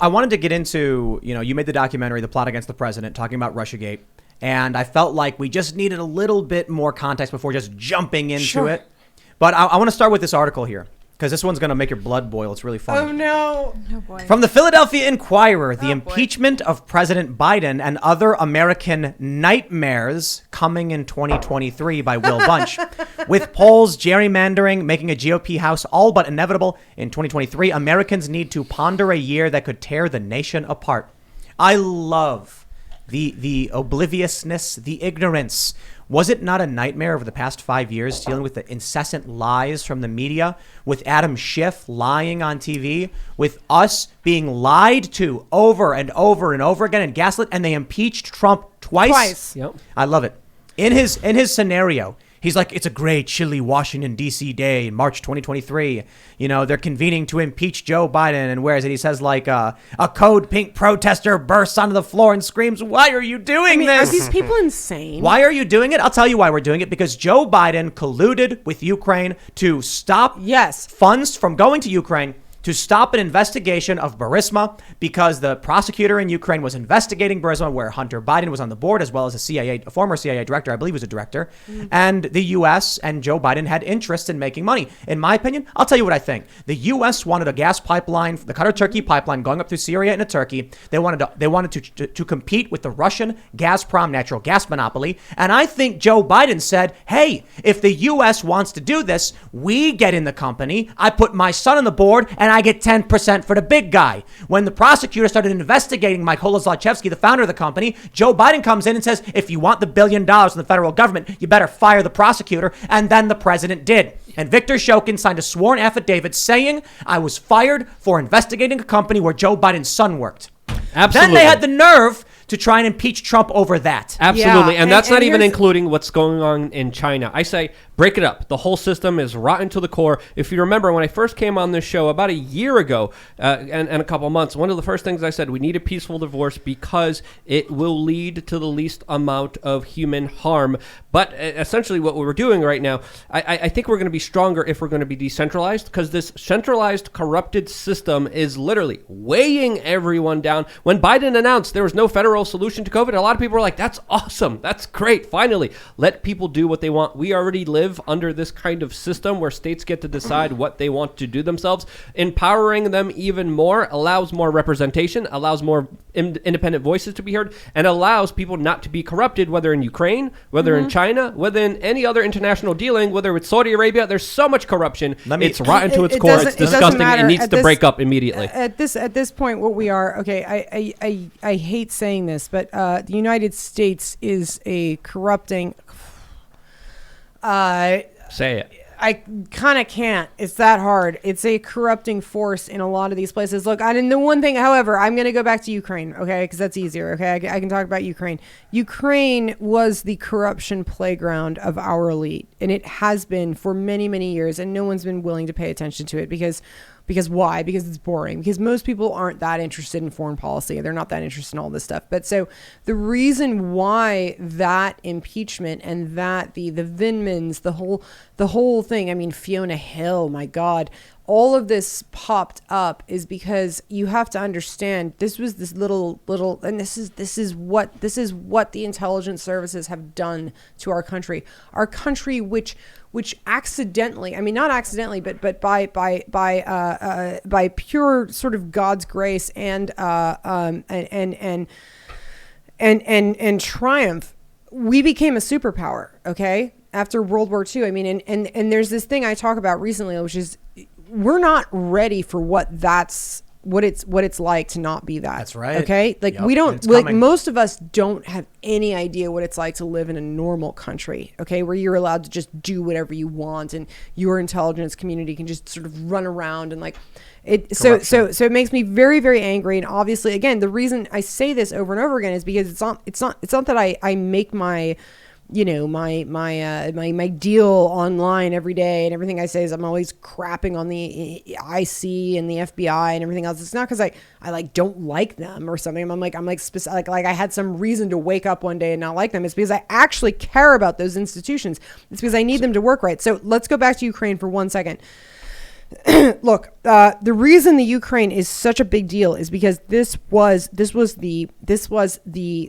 I wanted to get into, you made the documentary, The Plot Against the President, talking about Russiagate. And I felt like we just needed a little bit more context before just jumping into it. But I want to start with this article here, because this one's going to make your blood boil. It's really funny. Oh, no. Oh, boy. From the Philadelphia Inquirer, the impeachment of President Biden and other American nightmares coming in 2023 by Will Bunch. With polls, gerrymandering, making a GOP House all but inevitable in 2023, Americans need to ponder a year that could tear the nation apart. I love the obliviousness, the ignorance. Was it not a nightmare over the past 5 years dealing with the incessant lies from the media, with Adam Schiff lying on TV, with us being lied to over and over and over again and gaslit, and they impeached Trump twice? Yep. I love it. In his scenario, he's like, it's a gray, chilly Washington, D.C. day in March 2023. They're convening to impeach Joe Biden. And whereas it, he says like a Code Pink protester bursts onto the floor and screams, why are you doing this? Are these people insane? Why are you doing it? I'll tell you why we're doing it. Because Joe Biden colluded with Ukraine to stop funds from going to Ukraine, to stop an investigation of Burisma, because the prosecutor in Ukraine was investigating Burisma, where Hunter Biden was on the board, as well as a former CIA director, I believe was a director. And the U.S. and Joe Biden had interest in making money. In my opinion, I'll tell you what I think. The U.S. wanted a gas pipeline, the Qatar-Turkey pipeline going up through Syria into Turkey. They wanted to compete with the Russian Gazprom natural gas monopoly. And I think Joe Biden said, hey, if the U.S. wants to do this, we get in the company. I put my son on the board, and I get 10% for the big guy. When the prosecutor started investigating Mykola Zlochevsky, the founder of the company, Joe Biden comes in and says, if you want the $1 billion from the federal government, you better fire the prosecutor. And then the president did. And Victor Shokin signed a sworn affidavit saying, I was fired for investigating a company where Joe Biden's son worked. Absolutely. Then they had the nerve to try and impeach Trump over that. Absolutely. And that's not even including what's going on in China. I say, break it up. The whole system is rotten to the core. If you remember, when I first came on this show about a year ago and a couple months, one of the first things I said, we need a peaceful divorce because it will lead to the least amount of human harm. But essentially what we're doing right now, I think we're going to be stronger if we're going to be decentralized, because this centralized, corrupted system is literally weighing everyone down. When Biden announced there was no federal solution to COVID, a lot of people were like, that's awesome. That's great. Finally, let people do what they want. We already live under this kind of system where states get to decide what they want to do themselves. Empowering them even more allows more representation, allows more independent voices to be heard, and allows people not to be corrupted, whether in Ukraine, whether in China, whether in any other international dealing, whether it's Saudi Arabia. There's so much corruption. It's rotten to its core. It's disgusting. It needs to break up immediately. At this point, what we are, I hate saying this, but the United States is a corrupting. Say it. I kind of can't. It's that hard. It's a corrupting force in a lot of these places. Look, and the one thing, however, I'm going to go back to Ukraine, okay, because that's easier, okay? I can talk about Ukraine. Ukraine was the corruption playground of our elite, and it has been for many, many years, and no one's been willing to pay attention to it because why? Because it's boring. Because most people aren't that interested in foreign policy. They're not that interested in all this stuff. But so the reason why that impeachment and that the Vindmans, the whole thing, I mean, Fiona Hill, my God, all of this popped up is because you have to understand this was this little, and this is what the intelligence services have done to our country, which accidentally, I mean, not accidentally, but by pure sort of God's grace and triumph, we became a superpower. Okay. After World War II. I mean, and there's this thing I talk about recently, which is we're not ready for what it's like to not be that. That's right. Okay. Like we don't, like most of us don't have any idea what it's like to live in a normal country. Okay. Where you're allowed to just do whatever you want and your intelligence community can just sort of run around and like it. So it makes me very, very angry. And obviously, again, the reason I say this over and over again is because it's not that I make my, my deal online every day, and everything I say is I'm always crapping on the IC and the FBI and everything else. It's not because I like don't like them or something. I'm like specific, like I had some reason to wake up one day and not like them. It's because I actually care about those institutions. It's because I need them to work right. So let's go back to Ukraine for 1 second. Look, the reason the Ukraine is such a big deal is because this was the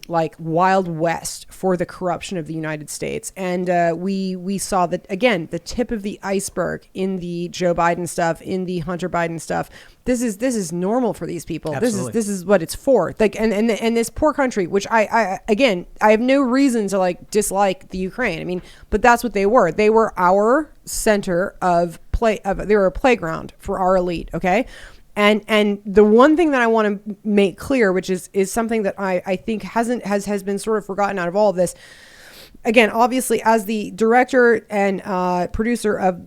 like Wild West for the corruption of the United States, and we saw that again, the tip of the iceberg in the Joe Biden stuff, in the Hunter Biden stuff. This is normal for these people. Absolutely. This is what it's for. Like and this poor country, which I have no reason to like dislike the Ukraine. I mean, but that's what they were. They were our center of they were a playground for our elite. Okay. And the one thing that I want to make clear, which is something that I think has been sort of forgotten out of all of this. Again, obviously, as the director and producer of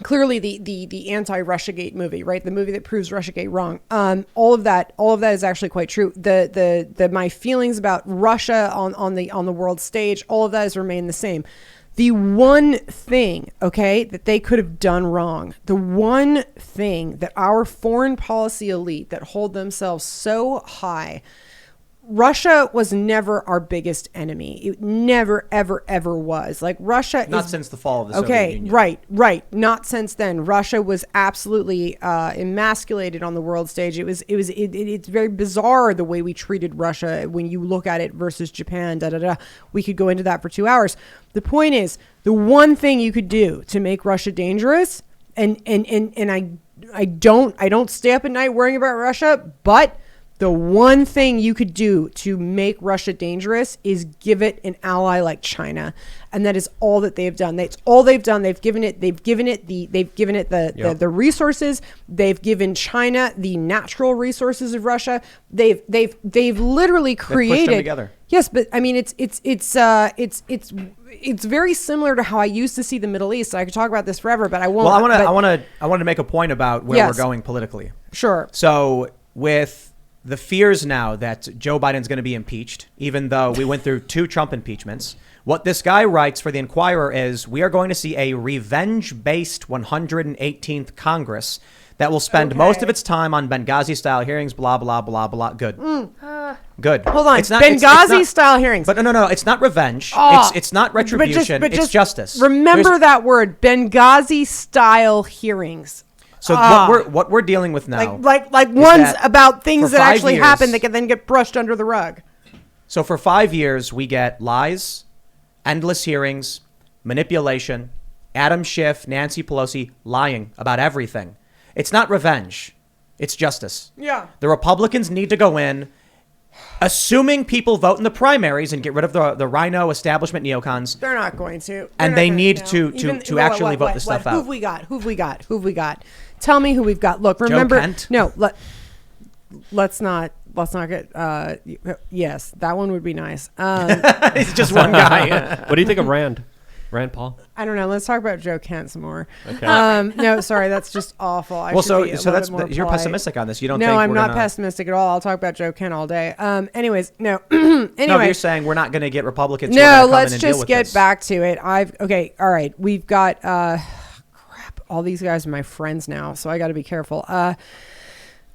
clearly the anti-Russiagate movie, right? The movie that proves Russiagate wrong. All of that is actually quite true. The my feelings about Russia on the world stage, all of that has remained the same. The one thing, okay, that they could have done wrong, the one thing that our foreign policy elite that hold themselves so high, Russia was never our biggest enemy. It never, ever, ever was. Like Russia Not since the fall of the Soviet Union. Right. Not since then. Russia was absolutely emasculated on the world stage. It's very bizarre the way we treated Russia when you look at it versus Japan. We could go into that for 2 hours. The point is, the one thing you could do to make Russia dangerous, and I don't stay up at night worrying about Russia, but the one thing you could do to make Russia dangerous is give it an ally like China, and that is all that they've done. That's all they've done. They've given it the resources. They've given China the natural resources of Russia. They've literally created. Pushed them together. Yes, but I mean it's very similar to how I used to see the Middle East. I could talk about this forever, but I won't. Well, I want to make a point about where we're going politically. Sure. So with the fears now that Joe Biden's going to be impeached, even though we went through 2 Trump impeachments, what this guy writes for the Inquirer is we are going to see a revenge-based 118th Congress that will spend most of its time on Benghazi-style hearings, blah, blah, blah, blah. Good. Good. Hold on. Benghazi-style hearings. But no. It's not revenge. It's not retribution. It's justice. Remember that word, Benghazi-style hearings. So what we're dealing with now, like ones about things that actually happen that can then get brushed under the rug. So for 5 years, we get lies, endless hearings, manipulation, Adam Schiff, Nancy Pelosi lying about everything. It's not revenge. It's justice. Yeah. The Republicans need to go in, assuming people vote in the primaries and get rid of the rhino establishment neocons. They're not going to. And they need to actually vote this stuff out. Who've we got? Tell me who we've got. Look, remember. Joe Kent? No, let's not get. Yes, that one would be nice. It's just one guy. What do you think of Rand Paul? I don't know. Let's talk about Joe Kent some more. Okay. No, sorry, that's just awful. So you're pessimistic on this. You don't? No, think I'm we're not gonna... pessimistic at all. I'll talk about Joe Kent all day. Anyways, no. Anyway, no, you're saying we're not going to get Republicans. No, let's just get back to it. All right. We've got crap. All these guys are my friends now, so I got to be careful.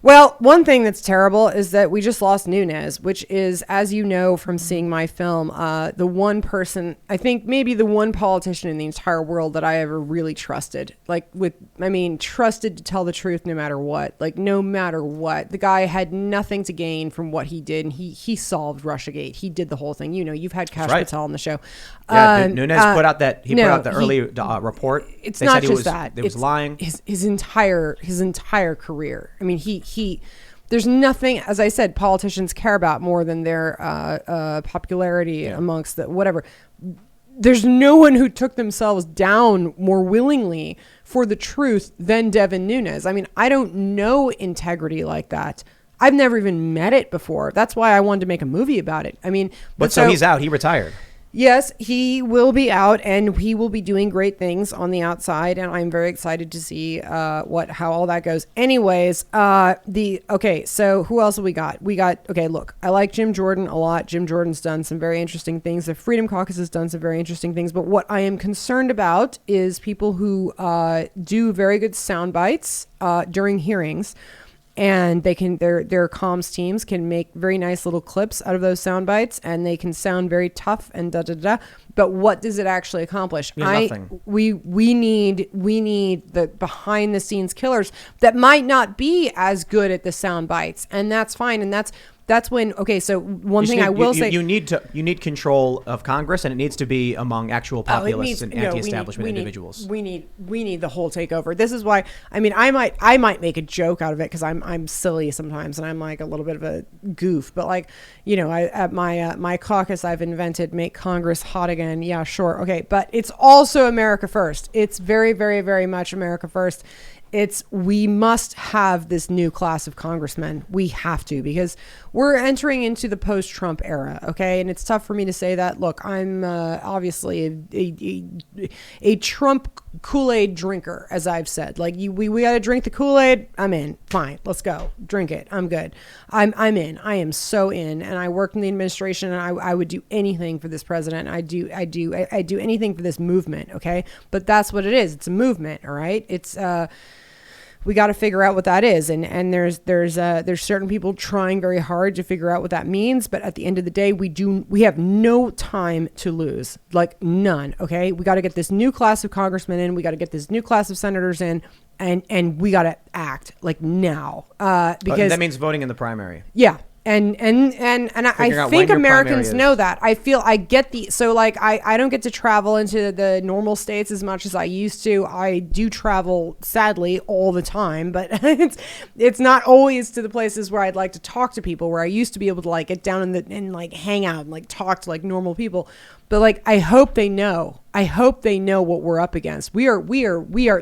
Well, one thing that's terrible is that we just lost Nunes, which is, as you know from seeing my film, the one person, I think maybe the one politician in the entire world that I ever really trusted. Trusted to tell the truth no matter what. Like, no matter what. The guy had nothing to gain from what he did, and he solved Russiagate. He did the whole thing. You know, you've had Kash Patel on the show. Yeah, Nunes put out the early report. It's not just that. It was lying. His entire career. I mean, there's nothing, as I said, politicians care about more than their popularity amongst the whatever. There's no one who took themselves down more willingly for the truth than Devin Nunes. I mean, I don't know integrity like that. I've never even met it before. That's why I wanted to make a movie about it. I mean, but so he's out. He retired. Yes, he will be out, and he will be doing great things on the outside, and I'm very excited to see how all that goes. Anyways, so who else have we got? Look, I like Jim Jordan a lot. Jim Jordan's done some very interesting things. The Freedom Caucus has done some very interesting things, but what I am concerned about is people who do very good sound bites during hearings. And they can their comms teams can make very nice little clips out of those sound bites, and they can sound very tough and but what does it actually accomplish? Nothing. We need the behind the scenes killers that might not be as good at the sound bites, and that's fine. And that's when, okay, so one thing I will say, you need control of Congress, and it needs to be among actual populists and anti-establishment individuals. We need the whole takeover. This is why, I mean, I might make a joke out of it because I'm silly sometimes, and I'm like a little bit of a goof. But like, you know, at my caucus, I've invented make Congress hot again. Yeah, sure, okay, but it's also America first. It's very, very, very much America first. We must have this new class of congressmen. We have to, because we're entering into the post-Trump era, okay? And it's tough for me to say that. Look, I'm obviously a Trump Kool-Aid drinker, as I've said. Like, we got to drink the Kool-Aid. I'm in. Fine, let's go. Drink it. I'm good. I'm in. I am so in. And I worked in the administration, and I would do anything for this president. I do anything for this movement, okay? But that's what it is. It's a movement, all right? It's we got to figure out what that is, and there's certain people trying very hard to figure out what that means, but at the end of the day, we have no time to lose, like none. Okay, we got to get this new class of congressmen in, we got to get this new class of senators in, and we got to act like now, because that means voting in the primary. Yeah. And I think Americans know that. I get so like I don't get to travel into the normal states as much as I used to. I do travel, sadly, all the time, but it's not always to the places where I'd like to talk to people, where I used to be able to like get down and like hang out and like talk to like normal people. But like, I hope they know. I hope they know what we're up against. We are.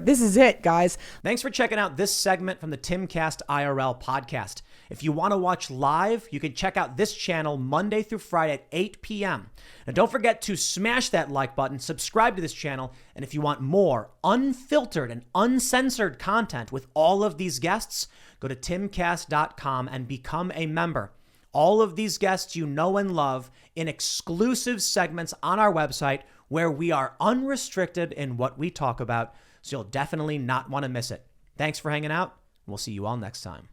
This is it, guys. Thanks for checking out this segment from the Timcast IRL podcast. If you want to watch live, you can check out this channel Monday through Friday at 8 p.m. Now, don't forget to smash that like button, subscribe to this channel, and if you want more unfiltered and uncensored content with all of these guests, go to timcast.com and become a member. All of these guests you know and love in exclusive segments on our website where we are unrestricted in what we talk about, so you'll definitely not want to miss it. Thanks for hanging out. We'll see you all next time.